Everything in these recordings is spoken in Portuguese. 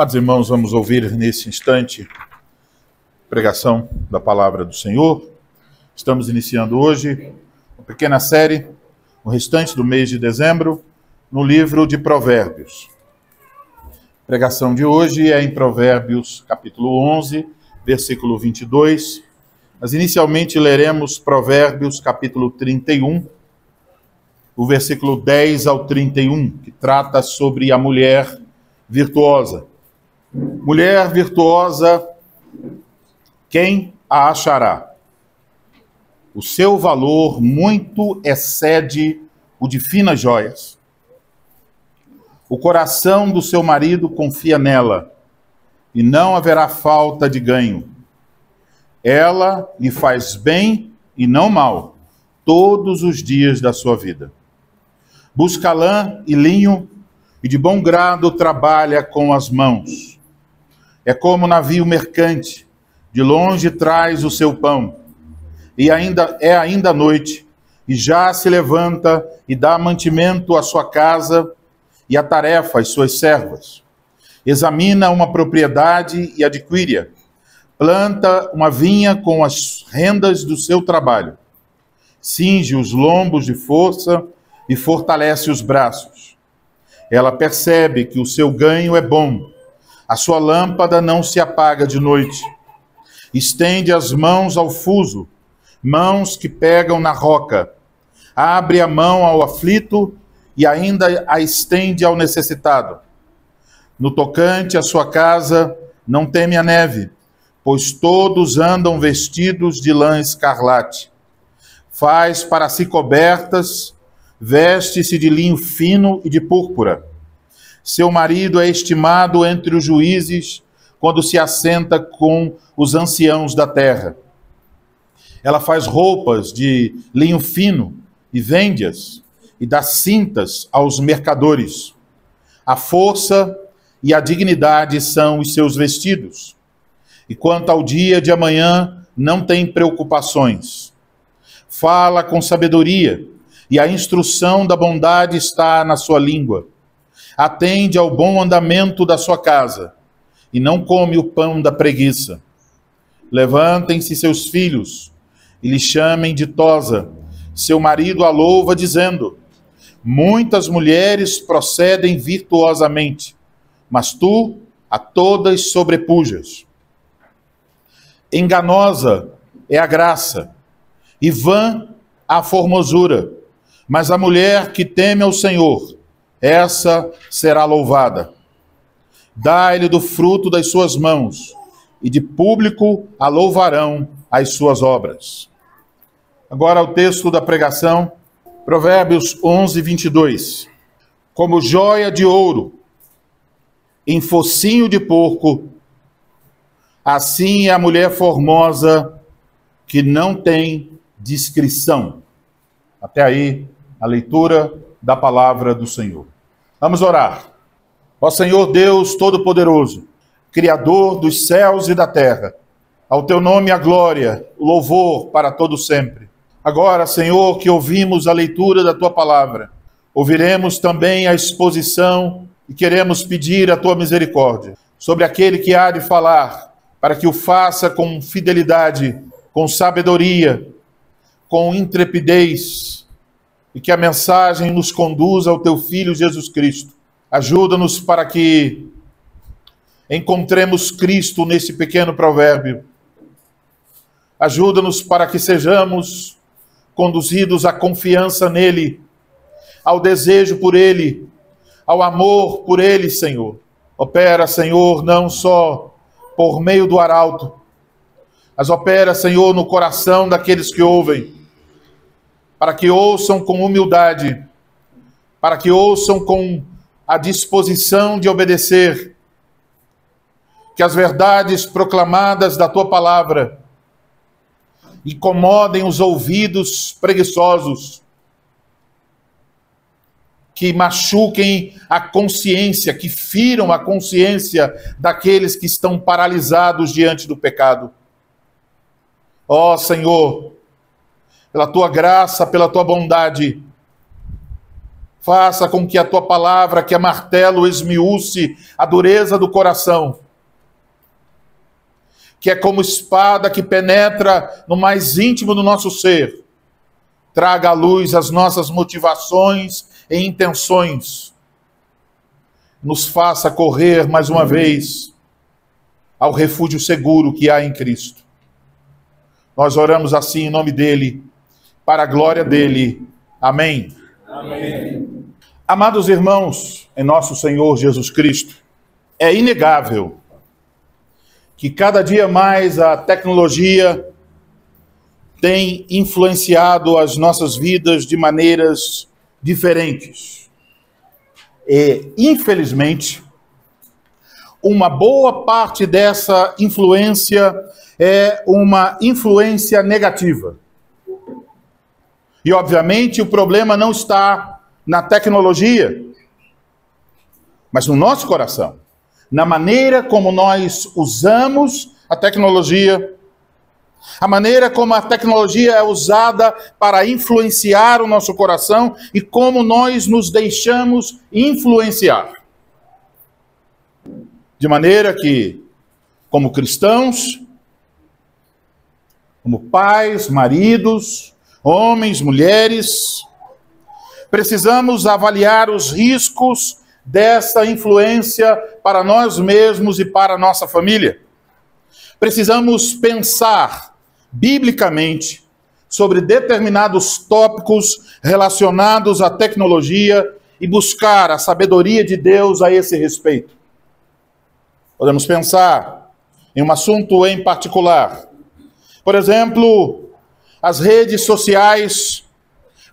Amados irmãos, vamos ouvir nesse instante a pregação da palavra do Senhor. Estamos iniciando hoje uma pequena série, o restante do mês de dezembro, no livro de Provérbios. A pregação de hoje é em Provérbios, capítulo 11, versículo 22. Mas inicialmente leremos Provérbios, capítulo 31, o versículo 10 ao 31, que trata sobre a mulher virtuosa. Mulher virtuosa, quem a achará? O seu valor muito excede o de finas joias. O coração do seu marido confia nela, e não haverá falta de ganho. Ela lhe faz bem e não mal, todos os dias da sua vida. Busca lã e linho, e de bom grado trabalha com as mãos. É como navio mercante, de longe traz o seu pão, e ainda noite, e já se levanta e dá mantimento à sua casa e a tarefa às suas servas. Examina uma propriedade e adquire-a. Planta uma vinha com as rendas do seu trabalho. Cinge os lombos de força e fortalece os braços. Ela percebe que o seu ganho é bom. A sua lâmpada não se apaga de noite. Estende as mãos ao fuso, mãos que pegam na roca. Abre a mão ao aflito e ainda a estende ao necessitado. No tocante à sua casa, não teme a neve, pois todos andam vestidos de lã escarlate. Faz para si cobertas, veste-se de linho fino e de púrpura. Seu marido é estimado entre os juízes quando se assenta com os anciãos da terra. Ela faz roupas de linho fino e vende-as, e dá cintas aos mercadores. A força e a dignidade são os seus vestidos. E quanto ao dia de amanhã, não tem preocupações. Fala com sabedoria, e a instrução da bondade está na sua língua. Atende ao bom andamento da sua casa, e não come o pão da preguiça. Levantem-se seus filhos, e lhe chamem ditosa. Seu marido a louva, dizendo: muitas mulheres procedem virtuosamente, mas tu a todas sobrepujas. Enganosa é a graça, e vã a formosura, mas a mulher que teme ao Senhor, essa será louvada. Dá-lhe do fruto das suas mãos, e de público a louvarão as suas obras. Agora o texto da pregação, Provérbios 11, 22. Como joia de ouro em focinho de porco, assim é a mulher formosa que não tem discrição. Até aí a leitura da palavra do Senhor. Vamos orar. Ó Senhor Deus Todo-Poderoso, Criador dos céus e da terra, ao teu nome a glória, o louvor para todo sempre. Agora, Senhor, que ouvimos a leitura da tua palavra, ouviremos também a exposição e queremos pedir a tua misericórdia sobre aquele que há de falar, para que o faça com fidelidade, com sabedoria, com intrepidez, e que a mensagem nos conduza ao teu Filho Jesus Cristo. Ajuda-nos para que encontremos Cristo nesse pequeno provérbio. Ajuda-nos para que sejamos conduzidos à confiança nele, ao desejo por ele, ao amor por ele, Senhor. Opera, Senhor, não só por meio do arauto, mas opera, Senhor, no coração daqueles que ouvem, para que ouçam com humildade, para que ouçam com a disposição de obedecer, que as verdades proclamadas da tua palavra incomodem os ouvidos preguiçosos, que machuquem a consciência, que firam a consciência daqueles que estão paralisados diante do pecado. Ó Senhor, pela tua graça, pela tua bondade, Faça com que a tua palavra, que é martelo, esmiúce a dureza do coração, que é como espada que penetra no mais íntimo do nosso ser, traga à luz as nossas motivações e intenções, nos faça correr mais uma vez ao refúgio seguro que há em Cristo. Nós oramos assim em nome dele, para a glória dele. Amém. Amém. Amados irmãos, em nosso Senhor Jesus Cristo, é inegável que cada dia mais a tecnologia tem influenciado as nossas vidas de maneiras diferentes. E, infelizmente, uma boa parte dessa influência é uma influência negativa. E, obviamente, o problema não está na tecnologia, mas no nosso coração, na maneira como nós usamos a tecnologia, a maneira como a tecnologia é usada para influenciar o nosso coração e como nós nos deixamos influenciar. De maneira que, como cristãos, como pais, maridos, homens, mulheres, precisamos avaliar os riscos dessa influência para nós mesmos e para a nossa família. Precisamos pensar biblicamente sobre determinados tópicos relacionados à tecnologia e buscar a sabedoria de Deus a esse respeito. Podemos pensar em um assunto em particular. Por exemplo, as redes sociais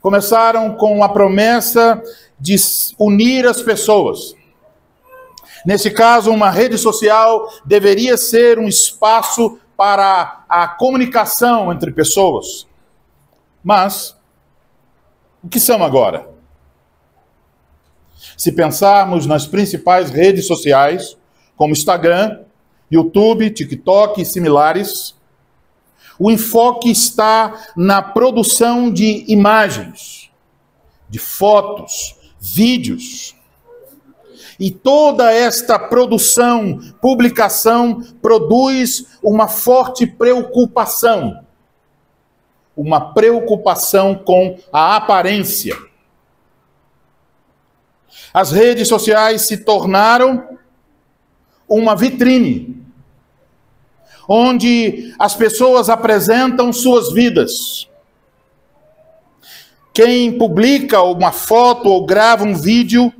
começaram com a promessa de unir as pessoas. Nesse caso, uma rede social deveria ser um espaço para a comunicação entre pessoas. Mas, o que são agora? Se pensarmos nas principais redes sociais, como Instagram, YouTube, TikTok e similares, o enfoque está na produção de imagens, de fotos, vídeos. E toda esta produção, publicação, produz uma forte preocupação. Uma preocupação com a aparência. As redes sociais se tornaram uma vitrine, onde as pessoas apresentam suas vidas. Quem publica uma foto ou grava um vídeo,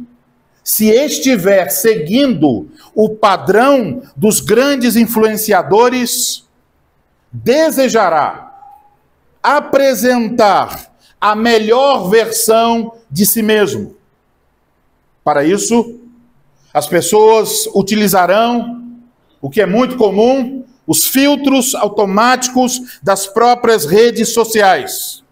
se estiver seguindo o padrão dos grandes influenciadores, desejará apresentar a melhor versão de si mesmo. Para isso, as pessoas utilizarão, o que é muito comum, os filtros automáticos das próprias redes sociais.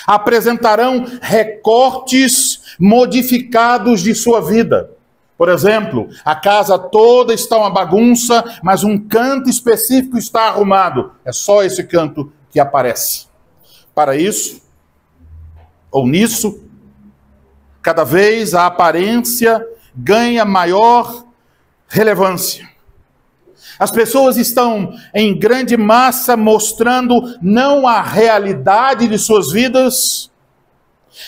Apresentarão recortes modificados de sua vida. Por exemplo, a casa toda está uma bagunça, mas um canto específico está arrumado. É só esse canto que aparece. Para isso, ou nisso, cada vez a aparência ganha maior relevância. As pessoas estão em grande massa mostrando não a realidade de suas vidas,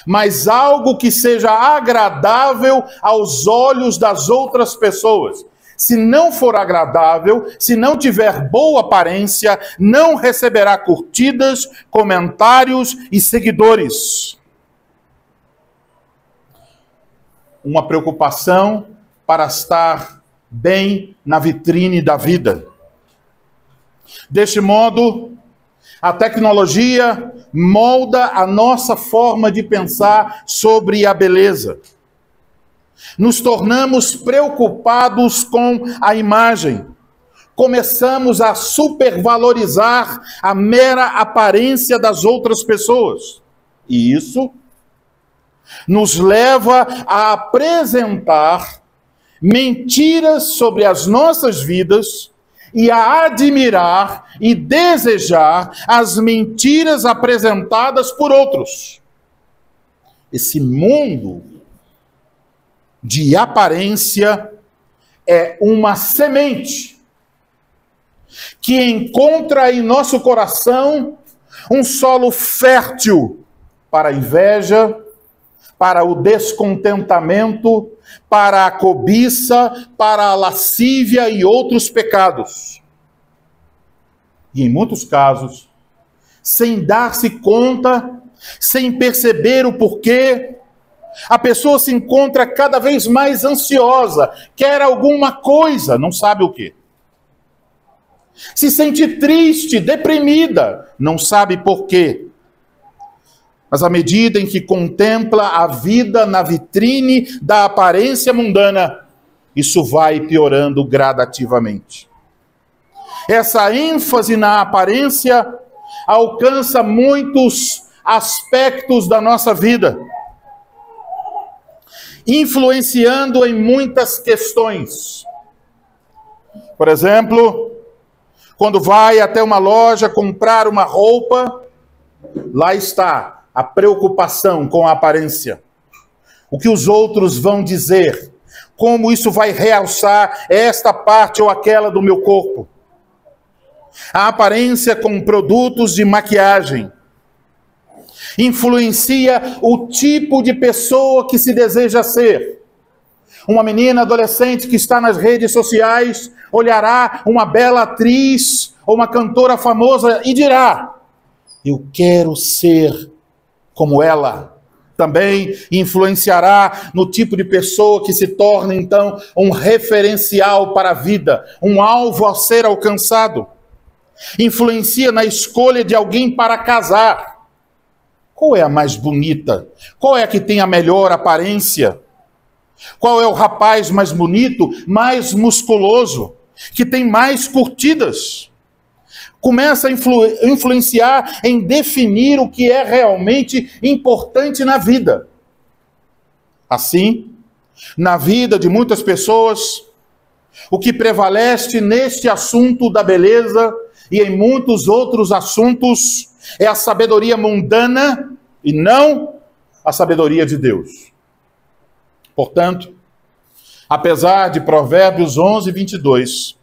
mas algo que seja agradável aos olhos das outras pessoas. Se não for agradável, se não tiver boa aparência, não receberá curtidas, comentários e seguidores. Uma preocupação para estar bem na vitrine da vida. Deste modo, a tecnologia molda a nossa forma de pensar sobre a beleza. Nos tornamos preocupados com a imagem. Começamos a supervalorizar a mera aparência das outras pessoas. E isso nos leva a apresentar mentiras sobre as nossas vidas e a admirar e desejar as mentiras apresentadas por outros. Esse mundo de aparência é uma semente que encontra em nosso coração um solo fértil para a inveja, para o descontentamento, para a cobiça, para a lascívia e outros pecados. E em muitos casos, sem dar-se conta, sem perceber o porquê, a pessoa se encontra cada vez mais ansiosa, quer alguma coisa, não sabe o quê. Se sente triste, deprimida, não sabe por quê. Mas à medida em que contempla a vida na vitrine da aparência mundana, isso vai piorando gradativamente. Essa ênfase na aparência alcança muitos aspectos da nossa vida, influenciando em muitas questões. Por exemplo, quando vai até uma loja comprar uma roupa, lá está a preocupação com a aparência. O que os outros vão dizer? Como isso vai realçar esta parte ou aquela do meu corpo? A aparência com produtos de maquiagem influencia o tipo de pessoa que se deseja ser. Uma menina adolescente que está nas redes sociais olhará uma bela atriz ou uma cantora famosa e dirá: eu quero ser como ela. Também influenciará no tipo de pessoa que se torna, então, um referencial para a vida, um alvo a ser alcançado. Influencia na escolha de alguém para casar. Qual é a mais bonita? Qual é a que tem a melhor aparência? Qual é o rapaz mais bonito, mais musculoso, que tem mais curtidas? Começa a influenciar em definir o que é realmente importante na vida. Assim, na vida de muitas pessoas, o que prevalece neste assunto da beleza e em muitos outros assuntos é a sabedoria mundana e não a sabedoria de Deus. Portanto, apesar de Provérbios 11:22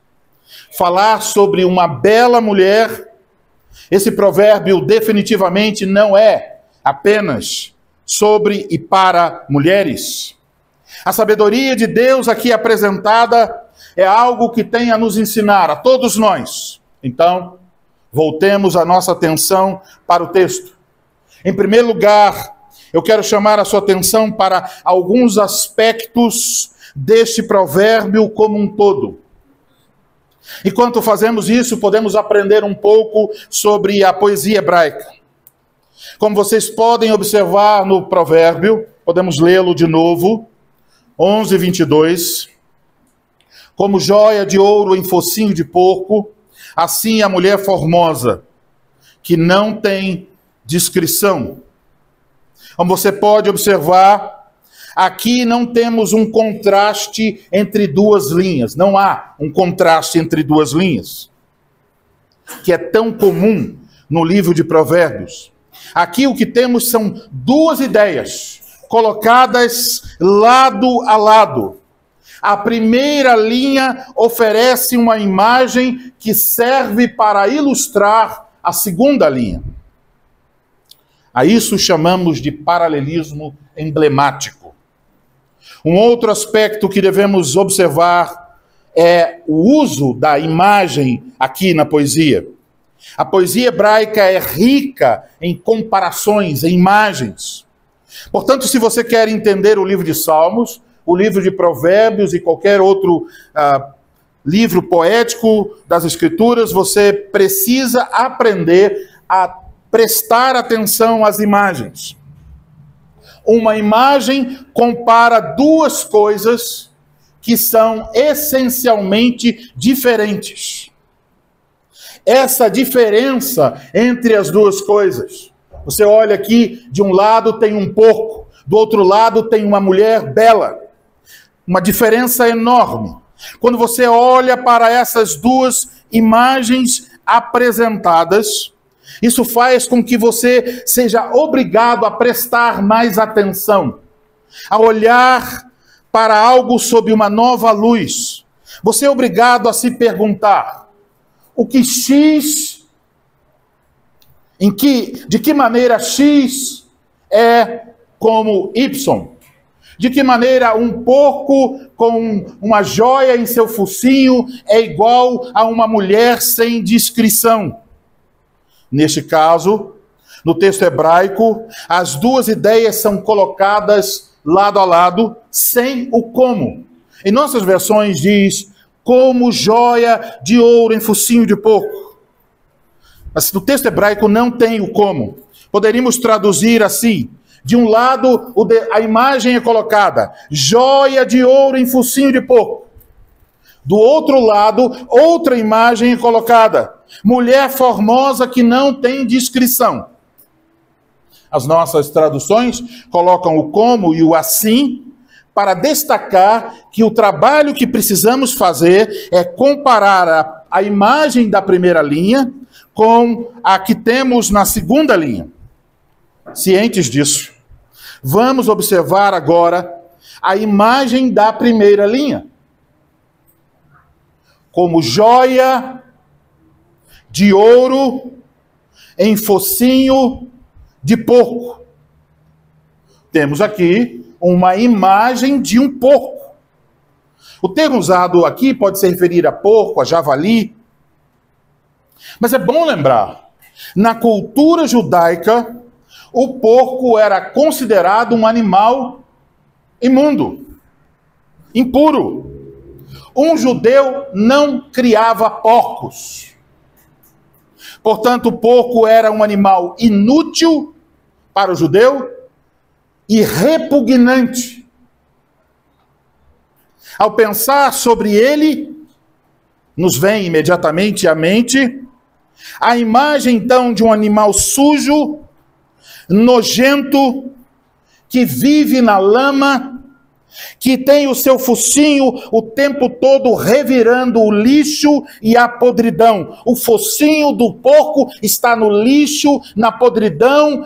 falar sobre uma bela mulher, esse provérbio definitivamente não é apenas sobre e para mulheres. A sabedoria de Deus aqui apresentada é algo que tem a nos ensinar a todos nós. Então, voltemos a nossa atenção para o texto. Em primeiro lugar, eu quero chamar a sua atenção para alguns aspectos deste provérbio como um todo. Enquanto fazemos isso, podemos aprender um pouco sobre a poesia hebraica. Como vocês podem observar no provérbio, podemos lê-lo de novo, 11:22. Como joia de ouro em focinho de porco, assim a mulher formosa, que não tem descrição. Como você pode observar, aqui não temos um contraste entre duas linhas. Não há um contraste entre duas linhas, que é tão comum no livro de Provérbios. Aqui o que temos são duas ideias colocadas lado a lado. A primeira linha oferece uma imagem que serve para ilustrar a segunda linha. A isso chamamos de paralelismo emblemático. Um outro aspecto que devemos observar é o uso da imagem aqui na poesia. A poesia hebraica é rica em comparações, em imagens. Portanto, se você quer entender o livro de Salmos, o livro de Provérbios e qualquer outro livro poético das Escrituras, você precisa aprender a prestar atenção às imagens. Uma imagem compara duas coisas que são essencialmente diferentes. Essa diferença entre as duas coisas, você olha aqui, de um lado tem um porco, do outro lado tem uma mulher bela. Uma diferença enorme. Quando você olha para essas duas imagens apresentadas, Isso faz com que você seja obrigado a prestar mais atenção, a olhar para algo sob uma nova luz. Você é obrigado a se perguntar: o que X, de que maneira X é como Y? De que maneira um porco com uma joia em seu focinho é igual a uma mulher sem discrição? Neste caso, no texto hebraico, as duas ideias são colocadas lado a lado, sem o como. Em nossas versões diz, como joia de ouro em focinho de porco. Mas no texto hebraico não tem o como. Poderíamos traduzir assim: de um lado, a imagem é colocada, joia de ouro em focinho de porco. Do outro lado, outra imagem é colocada, mulher formosa que não tem descrição. As nossas traduções colocam o como e o assim, para destacar que o trabalho que precisamos fazer é comparar a imagem da primeira linha com a que temos na segunda linha. Cientes disso, vamos observar agora a imagem da primeira linha, como joia de ouro em focinho de porco. Temos aqui uma imagem de um porco. O termo usado aqui pode se referir a porco, a javali. Mas é bom lembrar, na cultura judaica, o porco era considerado um animal imundo, impuro. Um judeu não criava porcos. Portanto, o porco era um animal inútil para o judeu e repugnante. Ao pensar sobre ele, nos vem imediatamente à mente a imagem, então, de um animal sujo, nojento, que vive na lama, que tem o seu focinho o tempo todo revirando o lixo e a podridão. O focinho do porco está no lixo, na podridão,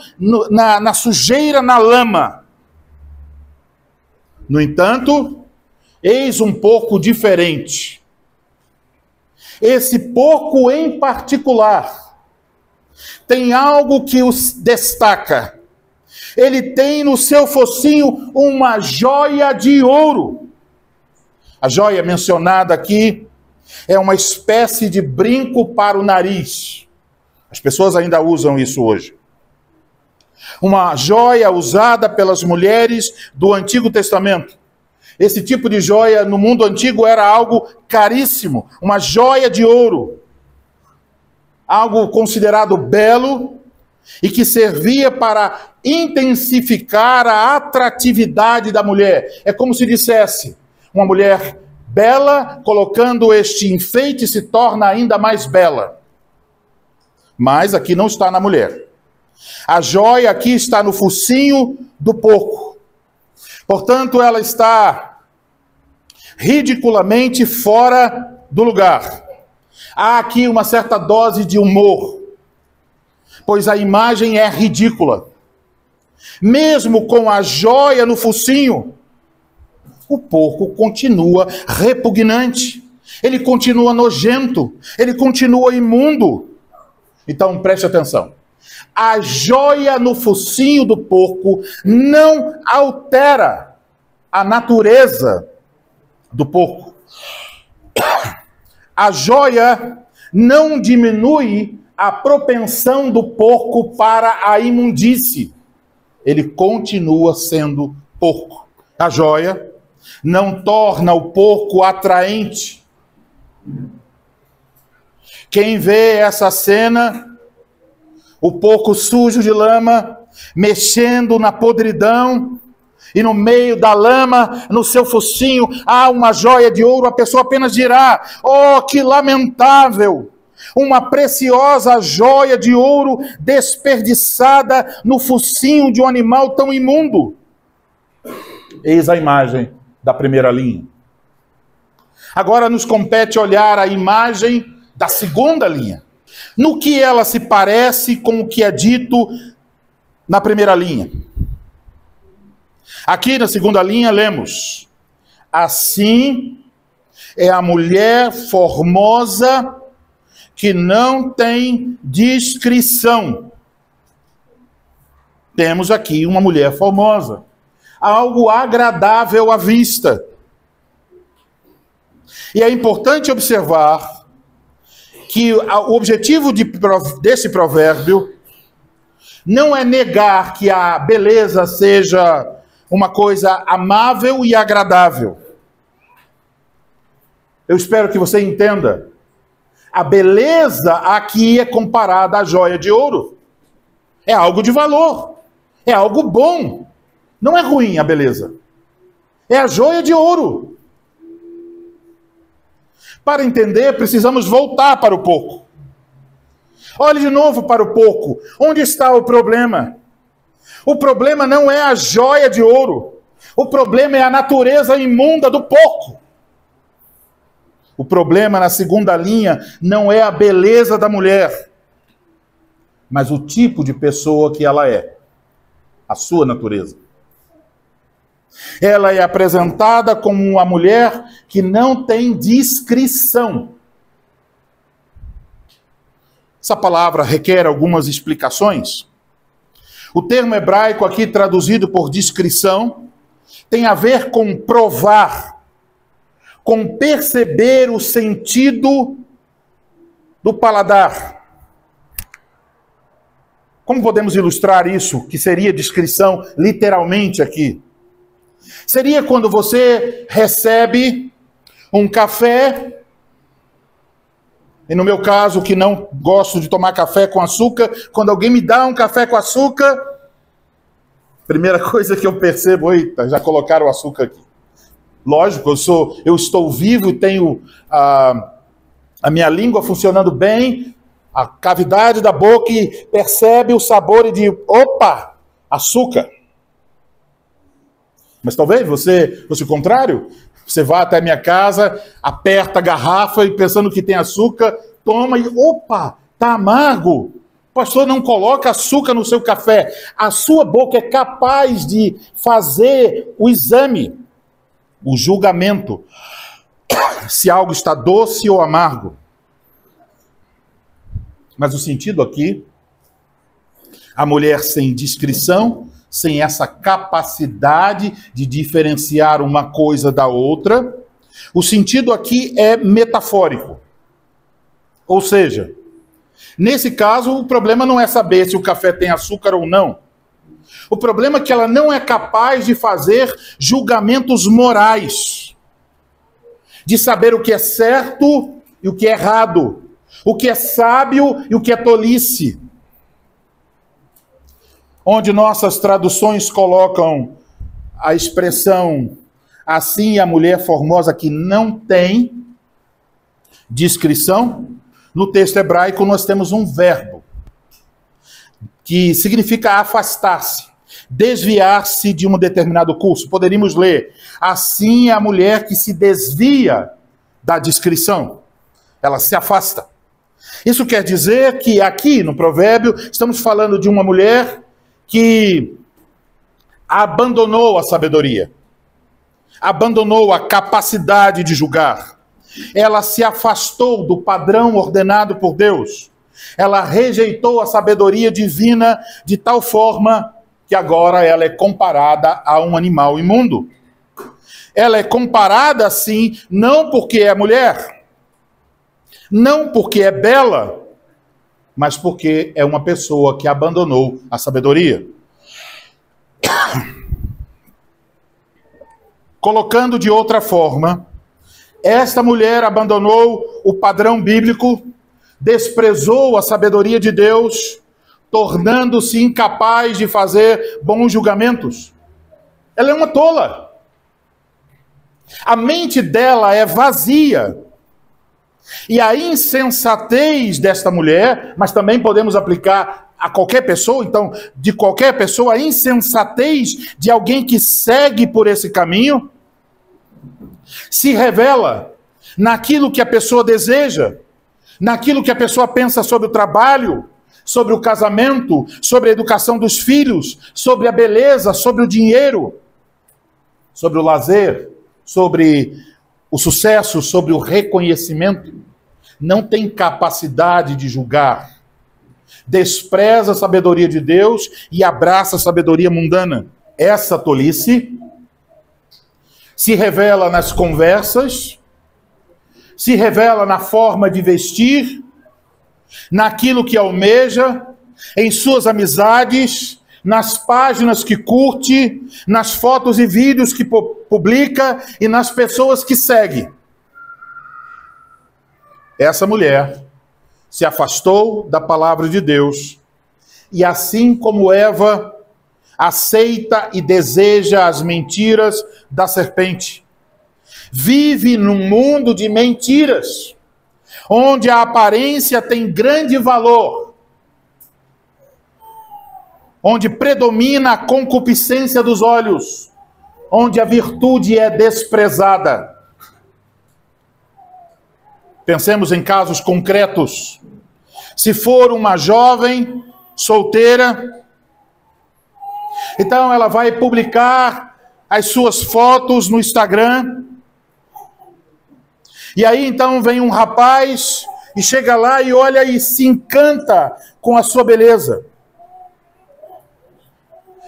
na sujeira, na lama. No entanto, eis um porco diferente. Esse porco em particular tem algo que os destaca. Ele tem no seu focinho uma joia de ouro. A joia mencionada aqui é uma espécie de brinco para o nariz. As pessoas ainda usam isso hoje. Uma joia usada pelas mulheres do Antigo Testamento. Esse tipo de joia no mundo antigo era algo caríssimo, uma joia de ouro. Algo considerado belo e que servia para intensificar a atratividade da mulher. É como se dissesse, uma mulher bela, colocando este enfeite, se torna ainda mais bela. Mas aqui não está na mulher. A joia aqui está no focinho do porco. Portanto, ela está ridiculamente fora do lugar. Há aqui uma certa dose de humor, pois a imagem é ridícula. Mesmo com a joia no focinho, o porco continua repugnante, ele continua nojento, ele continua imundo. Então preste atenção. A joia no focinho do porco não altera a natureza do porco. A joia não diminui a propensão do porco para a imundície. Ele continua sendo porco. A joia não torna o porco atraente. Quem vê essa cena, o porco sujo de lama, mexendo na podridão, e no meio da lama, no seu focinho, há uma joia de ouro, a pessoa apenas dirá: oh, que lamentável! Uma preciosa joia de ouro desperdiçada no focinho de um animal tão imundo. Eis a imagem da primeira linha. Agora nos compete olhar a imagem da segunda linha. no que ela se parece com o que é dito na primeira linha. Aqui na segunda linha lemos: assim é a mulher formosa que não tem discrição. Temos aqui uma mulher formosa, algo agradável à vista. E é importante observar que o objetivo desse provérbio não é negar que a beleza seja uma coisa amável e agradável. Eu espero que você entenda. A beleza aqui é comparada à joia de ouro. É algo de valor. É algo bom. Não é ruim a beleza. É a joia de ouro. Para entender, precisamos voltar para o pouco. Olhe de novo para o pouco. Onde está o problema? O problema não é a joia de ouro. O problema é a natureza imunda do pouco. O problema na segunda linha não é a beleza da mulher, mas o tipo de pessoa que ela é, a sua natureza. Ela é apresentada como uma mulher que não tem discrição. Essa palavra requer algumas explicações. O termo hebraico aqui traduzido por discrição tem a ver com provar, com perceber o sentido do paladar. Como podemos ilustrar isso, que seria discrição literalmente aqui? Seria quando você recebe um café, e no meu caso, que não gosto de tomar café com açúcar, quando alguém me dá um café com açúcar, primeira coisa que eu percebo, eita, já colocaram o açúcar aqui. Lógico, eu estou vivo e tenho a minha língua funcionando bem, a cavidade da boca e percebe o sabor e diz, opa, açúcar. Mas talvez você fosse o contrário. Você vai até a minha casa, aperta a garrafa e pensando que tem açúcar, toma e, opa, tá amargo. O pastor não coloca açúcar no seu café. A sua boca é capaz de fazer o exame, o julgamento, se algo está doce ou amargo. Mas o sentido aqui, a mulher sem discrição, sem essa capacidade de diferenciar uma coisa da outra, o sentido aqui é metafórico. Ou seja, nesse caso, o problema não é saber se o café tem açúcar ou não. O problema é que ela não é capaz de fazer julgamentos morais, de saber o que é certo e o que é errado, o que é sábio e o que é tolice. Onde nossas traduções colocam a expressão assim a mulher formosa que não tem discrição, no texto hebraico nós temos um verbo que significa afastar-se, desviar-se de um determinado curso. Poderíamos ler, assim é a mulher que se desvia da discrição, ela se afasta. Isso quer dizer que aqui no provérbio estamos falando de uma mulher que abandonou a sabedoria, abandonou a capacidade de julgar. Ela se afastou do padrão ordenado por Deus. Ela rejeitou a sabedoria divina de tal forma que agora ela é comparada a um animal imundo. Ela é comparada assim, não porque é mulher, não porque é bela, mas porque é uma pessoa que abandonou a sabedoria. Colocando de outra forma, esta mulher abandonou o padrão bíblico, desprezou a sabedoria de Deus, tornando-se incapaz de fazer bons julgamentos. Ela é uma tola. A mente dela é vazia. E a insensatez desta mulher, mas também podemos aplicar a qualquer pessoa, então, de qualquer pessoa, a insensatez de alguém que segue por esse caminho, se revela naquilo que a pessoa deseja, naquilo que a pessoa pensa sobre o trabalho, sobre o casamento, sobre a educação dos filhos, sobre a beleza, sobre o dinheiro, sobre o lazer, sobre o sucesso, sobre o reconhecimento. Não tem capacidade de julgar. Despreza a sabedoria de Deus e abraça a sabedoria mundana. Essa tolice se revela nas conversas, se revela na forma de vestir, naquilo que almeja, em suas amizades, nas páginas que curte, nas fotos e vídeos que publica e nas pessoas que segue. Essa mulher se afastou da palavra de Deus e, assim como Eva, aceita e deseja as mentiras da serpente. Vive num mundo de mentiras, onde a aparência tem grande valor, onde predomina a concupiscência dos olhos, onde a virtude é desprezada. Pensemos em casos concretos. Se for uma jovem solteira, então ela vai publicar as suas fotos no Instagram. E aí então vem um rapaz e chega lá e olha e se encanta com a sua beleza.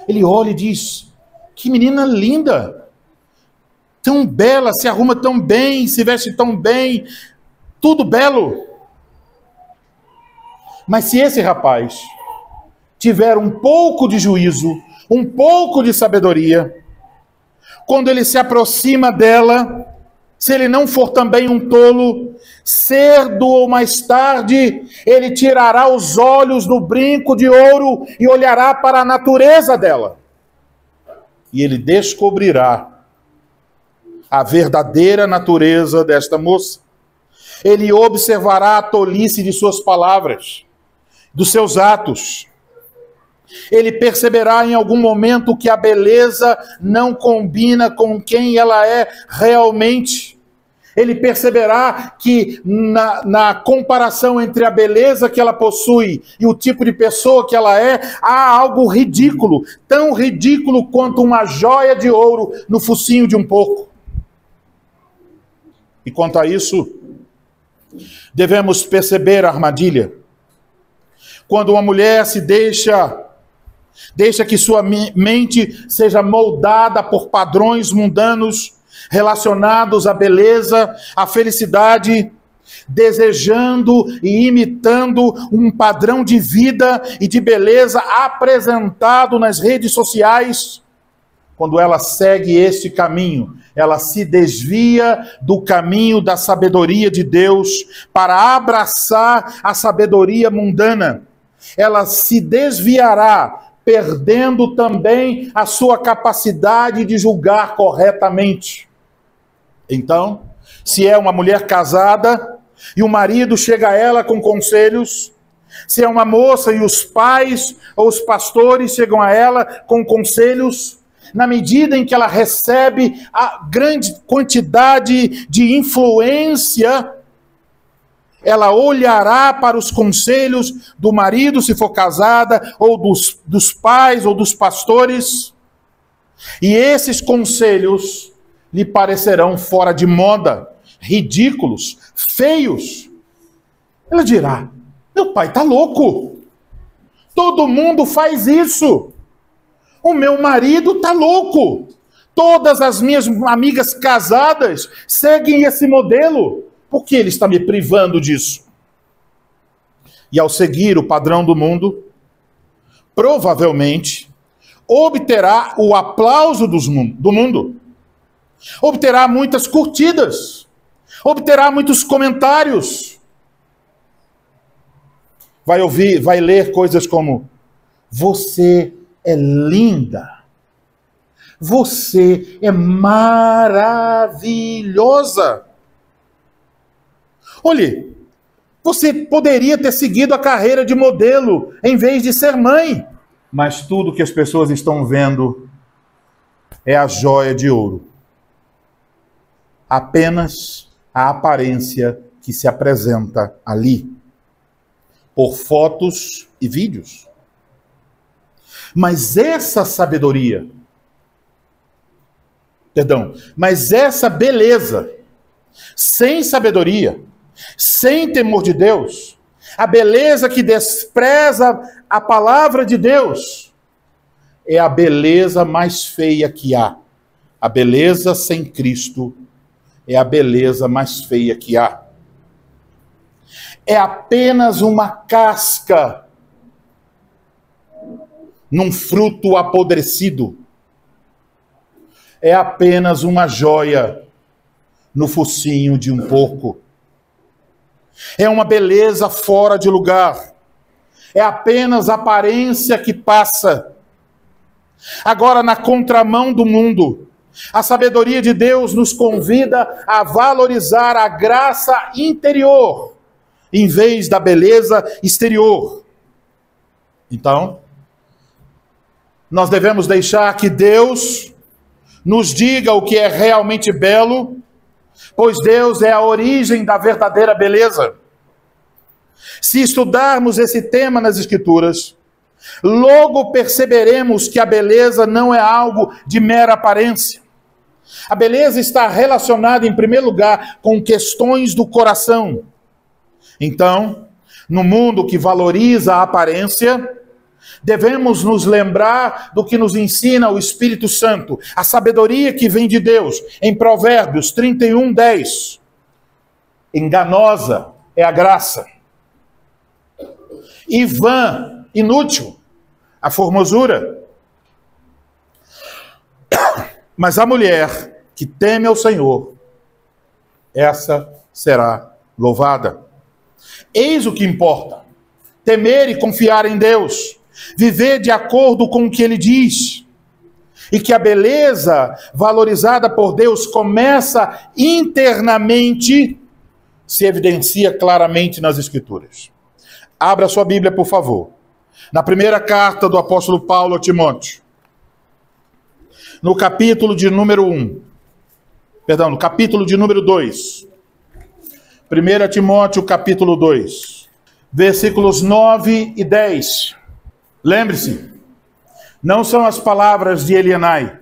Ele olha e diz: que menina linda, tão bela, se arruma tão bem, se veste tão bem, tudo belo. Mas se esse rapaz tiver um pouco de juízo, um pouco de sabedoria, quando ele se aproxima dela, se ele não for também um tolo, cedo ou mais tarde, ele tirará os olhos do brinco de ouro e olhará para a natureza dela. E ele descobrirá a verdadeira natureza desta moça. Ele observará a tolice de suas palavras, dos seus atos. Ele perceberá em algum momento que a beleza não combina com quem ela é realmente. Ele perceberá que na comparação entre a beleza que ela possui e o tipo de pessoa que ela é, há algo ridículo, tão ridículo quanto uma joia de ouro no focinho de um porco. E quanto a isso, devemos perceber a armadilha. Quando uma mulher se deixa que sua mente seja moldada por padrões mundanos relacionados à beleza, à felicidade, desejando e imitando um padrão de vida e de beleza apresentado nas redes sociais. Quando ela segue este caminho, ela se desvia do caminho da sabedoria de Deus para abraçar a sabedoria mundana. Ela se desviará, perdendo também a sua capacidade de julgar corretamente. Então, se é uma mulher casada e o marido chega a ela com conselhos, se é uma moça e os pais ou os pastores chegam a ela com conselhos, na medida em que ela recebe a grande quantidade de influência, ela olhará para os conselhos do marido, se for casada, ou dos pais ou dos pastores, e esses conselhos lhe parecerão fora de moda, ridículos, feios. Ela dirá: meu pai está louco, todo mundo faz isso, o meu marido está louco, todas as minhas amigas casadas seguem esse modelo, por que ele está me privando disso? E ao seguir o padrão do mundo, provavelmente obterá o aplauso do mundo, obterá muitas curtidas, obterá muitos comentários, vai ler coisas como: você é linda, você é maravilhosa. Olhe, você poderia ter seguido a carreira de modelo em vez de ser mãe. Mas tudo que as pessoas estão vendo é a joia de ouro. Apenas a aparência que se apresenta ali, por fotos e vídeos. Mas essa sabedoria, mas essa beleza, sem sabedoria, sem temor de Deus, a beleza que despreza a palavra de Deus, é a beleza mais feia que há. A beleza sem Cristo é a beleza mais feia que há. É apenas uma casca num fruto apodrecido. É apenas uma joia no focinho de um porco. É uma beleza fora de lugar. É apenas aparência que passa. Agora, na contramão do mundo, a sabedoria de Deus nos convida a valorizar a graça interior, em vez da beleza exterior. Então, nós devemos deixar que Deus nos diga o que é realmente belo, pois Deus é a origem da verdadeira beleza. Se estudarmos esse tema nas Escrituras, logo perceberemos que a beleza não é algo de mera aparência. A beleza está relacionada, em primeiro lugar, com questões do coração. Então, no mundo que valoriza a aparência, devemos nos lembrar do que nos ensina o Espírito Santo, a sabedoria que vem de Deus, em Provérbios 31:10. Enganosa é a graça, e vã, inútil, a formosura. Mas a mulher que teme ao Senhor, essa será louvada. Eis o que importa: temer e confiar em Deus, viver de acordo com o que Ele diz, e que a beleza valorizada por Deus começa internamente, se evidencia claramente nas Escrituras. Abra sua Bíblia, por favor. Na primeira carta do apóstolo Paulo a Timóteo, no capítulo de número 2. 1 Timóteo, capítulo 2, versículos 9 e 10. Lembre-se, não são as palavras de Elianai,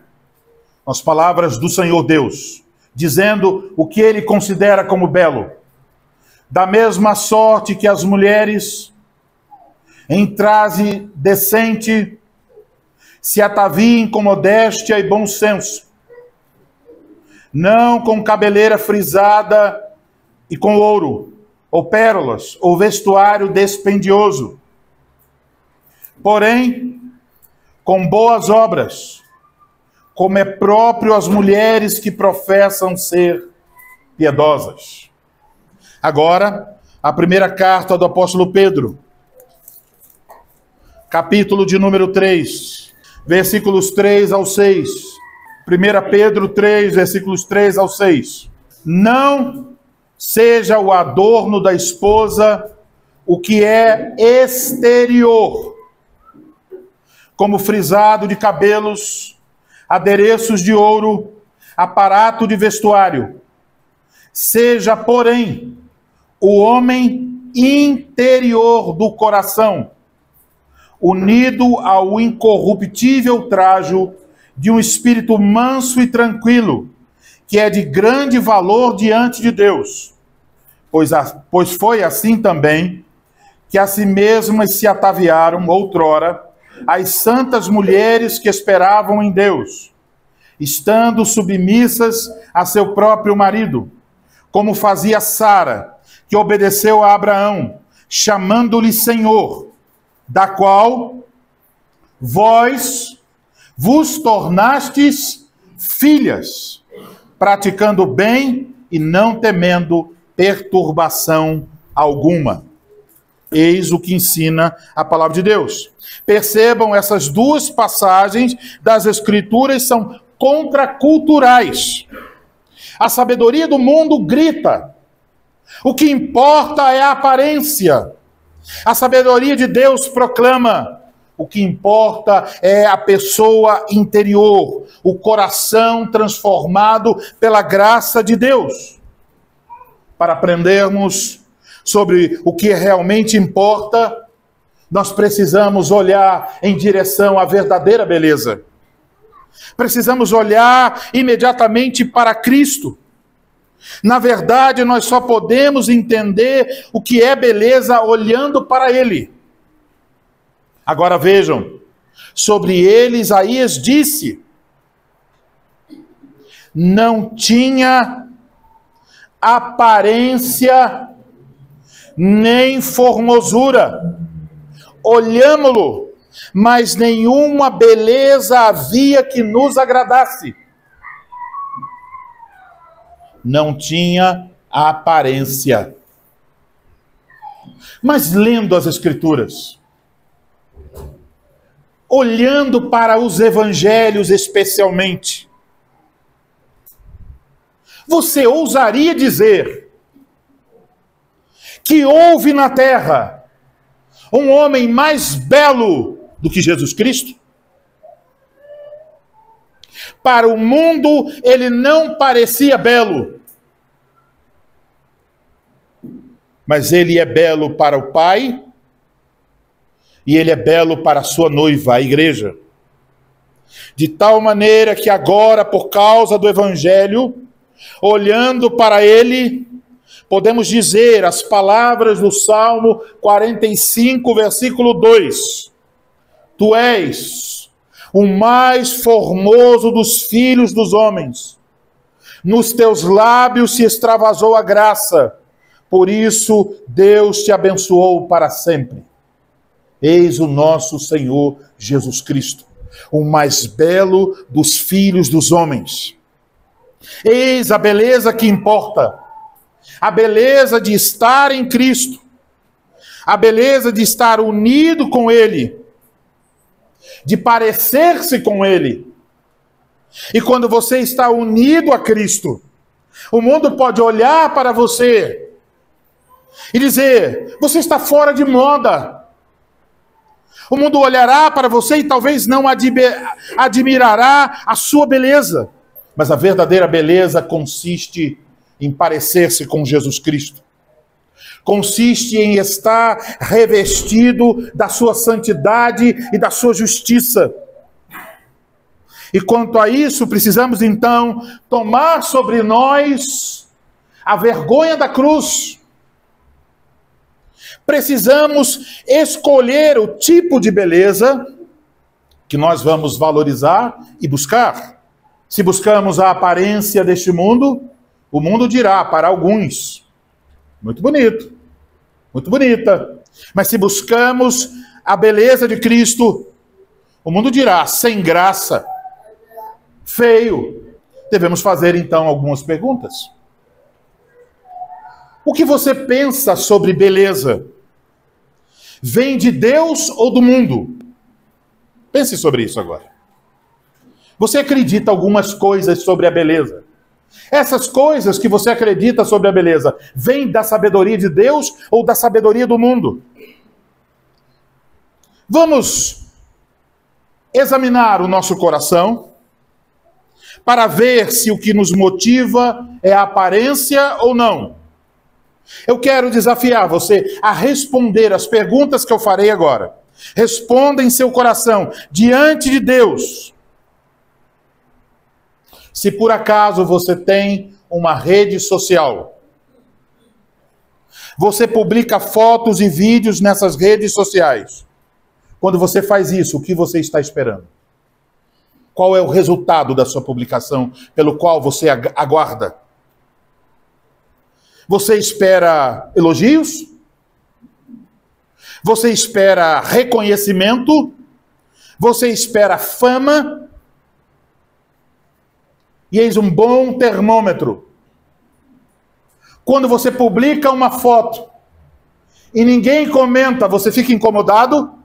as palavras do Senhor Deus, dizendo o que ele considera como belo. Da mesma sorte que as mulheres, em traje decente, se ataviem com modéstia e bom senso, não com cabeleira frisada e com ouro, ou pérolas, ou vestuário dispendioso, porém, com boas obras, como é próprio às mulheres que professam ser piedosas. Agora, a primeira carta do apóstolo Pedro, capítulo de número 3, versículos 3 ao 6. 1 Pedro 3, versículos 3 ao 6. Não seja o adorno da esposa o que é exterior, como frisado de cabelos, adereços de ouro, aparato de vestuário. Seja, porém, o homem interior do coração, unido ao incorruptível trajo de um espírito manso e tranquilo, que é de grande valor diante de Deus. Pois foi assim também que a si mesmas se ataviaram outrora as santas mulheres que esperavam em Deus, estando submissas a seu próprio marido, como fazia Sara, que obedeceu a Abraão, chamando-lhe Senhor, da qual vós vos tornastes filhas, praticando o bem e não temendo perturbação alguma. Eis o que ensina a palavra de Deus. Percebam, essas duas passagens das Escrituras são contraculturais. A sabedoria do mundo grita: o que importa é a aparência. A sabedoria de Deus proclama: o que importa é a pessoa interior, o coração transformado pela graça de Deus. para aprendermos sobre o que realmente importa, nós precisamos olhar em direção à verdadeira beleza. Precisamos olhar imediatamente para Cristo. Na verdade, nós só podemos entender o que é beleza olhando para Ele. Agora vejam, sobre ele Isaías disse: não tinha aparência nem formosura. Olhámo-lo, mas nenhuma beleza havia que nos agradasse. Não tinha aparência. Mas lendo as Escrituras, olhando para os evangelhos especialmente, você ousaria dizer que houve na terra um homem mais belo do que Jesus Cristo? Para o mundo, ele não parecia belo, mas ele é belo para o Pai, e ele é belo para a sua noiva, a igreja. De tal maneira que agora, por causa do Evangelho, olhando para ele, podemos dizer as palavras do Salmo 45, versículo 2. Tu és o mais formoso dos filhos dos homens. Nos teus lábios se extravasou a graça. Por isso, Deus te abençoou para sempre. Eis o nosso Senhor Jesus Cristo, o mais belo dos filhos dos homens. Eis a beleza que importa. A beleza de estar em Cristo. A beleza de estar unido com Ele. De parecer-se com Ele. E quando você está unido a Cristo, o mundo pode olhar para você e dizer: você está fora de moda. O mundo olhará para você e talvez não admirará a sua beleza. Mas a verdadeira beleza consiste em parecer-se com Jesus Cristo. Consiste em estar revestido da sua santidade e da sua justiça. E quanto a isso, precisamos então tomar sobre nós a vergonha da cruz. Precisamos escolher o tipo de beleza que nós vamos valorizar e buscar. Se buscamos a aparência deste mundo, o mundo dirá para alguns: muito bonito, muito bonita. Mas se buscamos a beleza de Cristo, o mundo dirá: sem graça, feio. Devemos fazer então algumas perguntas. O que você pensa sobre beleza? Vem de Deus ou do mundo? Pense sobre isso agora. Você acredita algumas coisas sobre a beleza? Essas coisas que você acredita sobre a beleza, vêm da sabedoria de Deus ou da sabedoria do mundo? Vamos examinar o nosso coração para ver se o que nos motiva é a aparência ou não. Eu quero desafiar você a responder as perguntas que eu farei agora. Responda em seu coração, diante de Deus. Se por acaso você tem uma rede social, você publica fotos e vídeos nessas redes sociais. Quando você faz isso, o que você está esperando? Qual é o resultado da sua publicação pelo qual você aguarda? Você espera elogios? Você espera reconhecimento? Você espera fama? E eis um bom termômetro. Quando você publica uma foto e ninguém comenta, você fica incomodado?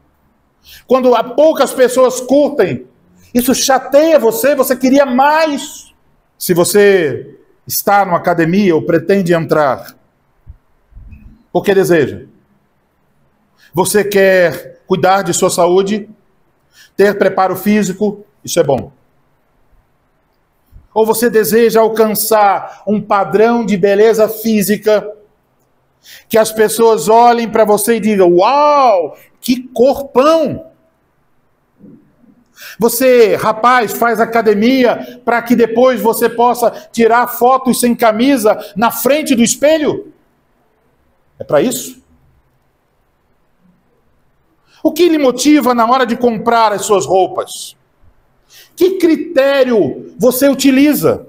Quando poucas pessoas curtem, isso chateia você, você queria mais. Se você está numa academia ou pretende entrar, porque deseja. Você quer cuidar de sua saúde, ter preparo físico, isso é bom. Ou você deseja alcançar um padrão de beleza física que as pessoas olhem para você e digam: uau, que corpão! Você, rapaz, faz academia para que depois você possa tirar fotos sem camisa na frente do espelho? É para isso? O que lhe motiva na hora de comprar as suas roupas? Que critério você utiliza?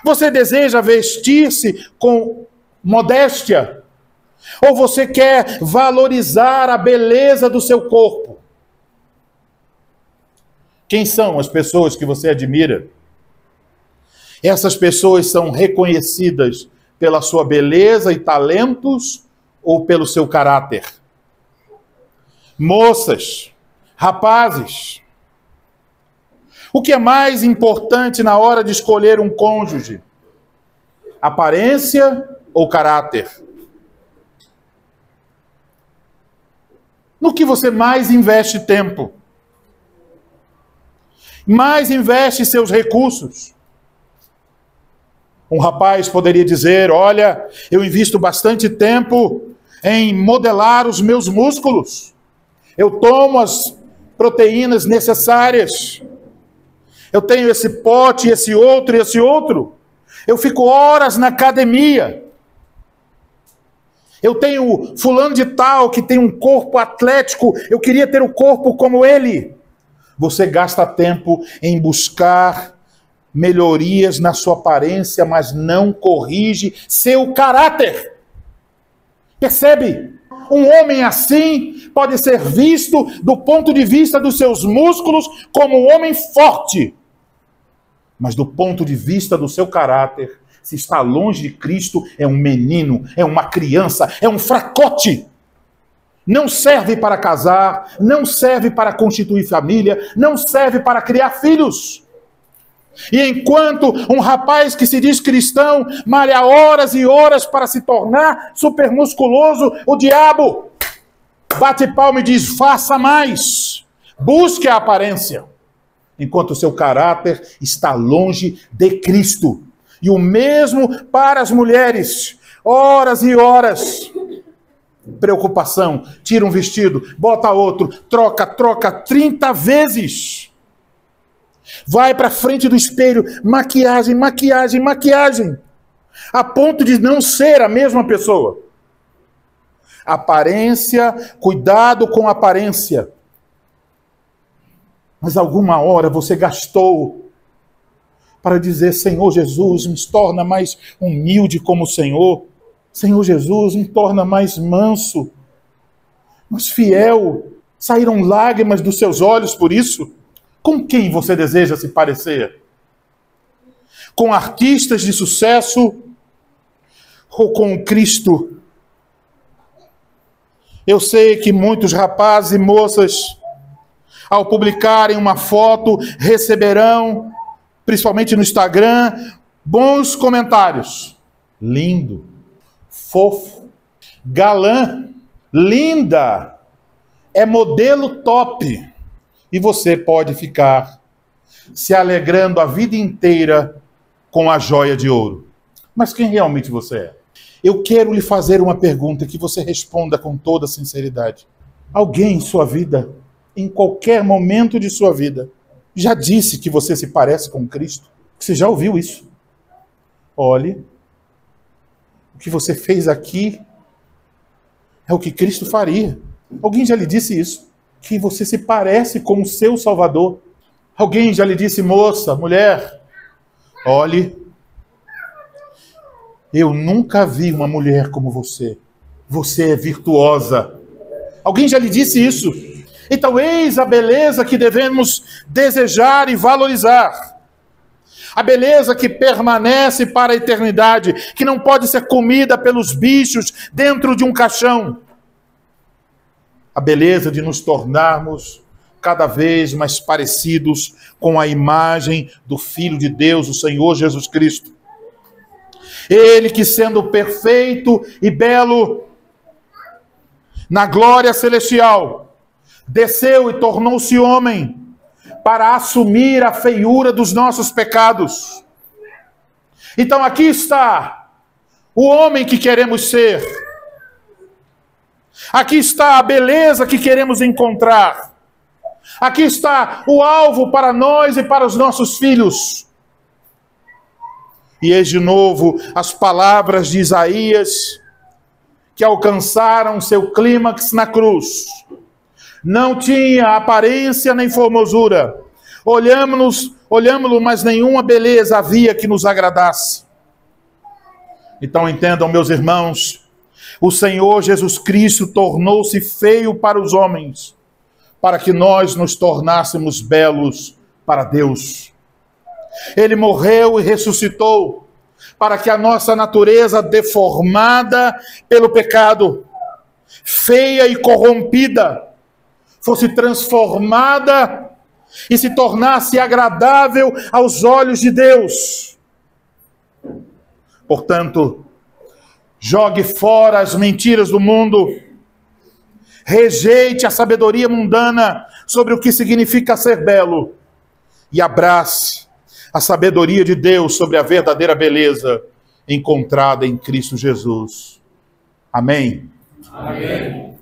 Você deseja vestir-se com modéstia? Ou você quer valorizar a beleza do seu corpo? Quem são as pessoas que você admira? Essas pessoas são reconhecidas pela sua beleza e talentos ou pelo seu caráter? Moças, rapazes, o que é mais importante na hora de escolher um cônjuge? Aparência ou caráter? No que você mais investe tempo? Mais investe seus recursos? Um rapaz poderia dizer: olha, eu invisto bastante tempo em modelar os meus músculos. Eu tomo as proteínas necessárias. Eu tenho esse pote, esse outro e esse outro. Eu fico horas na academia. Eu tenho fulano de tal que tem um corpo atlético. Eu queria ter o corpo como ele. Você gasta tempo em buscar melhorias na sua aparência, mas não corrige seu caráter. Percebe? Um homem assim pode ser visto do ponto de vista dos seus músculos como um homem forte. Mas do ponto de vista do seu caráter, se está longe de Cristo, é um menino, é uma criança, é um fracote. Não serve para casar, não serve para constituir família, não serve para criar filhos. E enquanto um rapaz que se diz cristão malha horas e horas para se tornar supermusculoso, o diabo bate palma e diz: faça mais, busque a aparência, enquanto o seu caráter está longe de Cristo. E o mesmo para as mulheres, horas e horas. Preocupação, tira um vestido, bota outro, troca 30 vezes. Vai para frente do espelho, maquiagem, a ponto de não ser a mesma pessoa. Aparência, cuidado com a aparência. Mas alguma hora você gastou para dizer: Senhor Jesus, me torna mais humilde como o Senhor. Senhor Jesus, me torna mais manso, mais fiel. Saíram lágrimas dos seus olhos por isso? Com quem você deseja se parecer? Com artistas de sucesso ou com o Cristo? Eu sei que muitos rapazes e moças, ao publicarem uma foto, receberão, principalmente no Instagram, bons comentários. Lindo, fofo, galã, linda, é modelo top. E você pode ficar se alegrando a vida inteira com a joia de ouro. Mas quem realmente você é? Eu quero lhe fazer uma pergunta que você responda com toda sinceridade. Alguém em sua vida, em qualquer momento de sua vida, já disse que você se parece com Cristo? Você já ouviu isso? Olhe, o que você fez aqui é o que Cristo faria. Alguém já lhe disse isso? Que você se parece com o seu Salvador? Alguém já lhe disse: moça, mulher, olhe, eu nunca vi uma mulher como você. Você é virtuosa. Alguém já lhe disse isso? Então eis a beleza que devemos desejar e valorizar. A beleza que permanece para a eternidade, que não pode ser comida pelos bichos dentro de um caixão. A beleza de nos tornarmos cada vez mais parecidos com a imagem do Filho de Deus, o Senhor Jesus Cristo. Ele que, sendo perfeito e belo na glória celestial, desceu e tornou-se homem para assumir a feiura dos nossos pecados. Então aqui está o homem que queremos ser. Aqui está a beleza que queremos encontrar. Aqui está o alvo para nós e para os nossos filhos. E eis de novo as palavras de Isaías que alcançaram seu clímax na cruz. Não tinha aparência nem formosura. Olhámo-lo, mas nenhuma beleza havia que nos agradasse. Então entendam, meus irmãos, o Senhor Jesus Cristo tornou-se feio para os homens, para que nós nos tornássemos belos para Deus. Ele morreu e ressuscitou, para que a nossa natureza deformada pelo pecado, feia e corrompida, fosse transformada e se tornasse agradável aos olhos de Deus. Portanto, jogue fora as mentiras do mundo, rejeite a sabedoria mundana sobre o que significa ser belo e abrace a sabedoria de Deus sobre a verdadeira beleza encontrada em Cristo Jesus. Amém? Amém.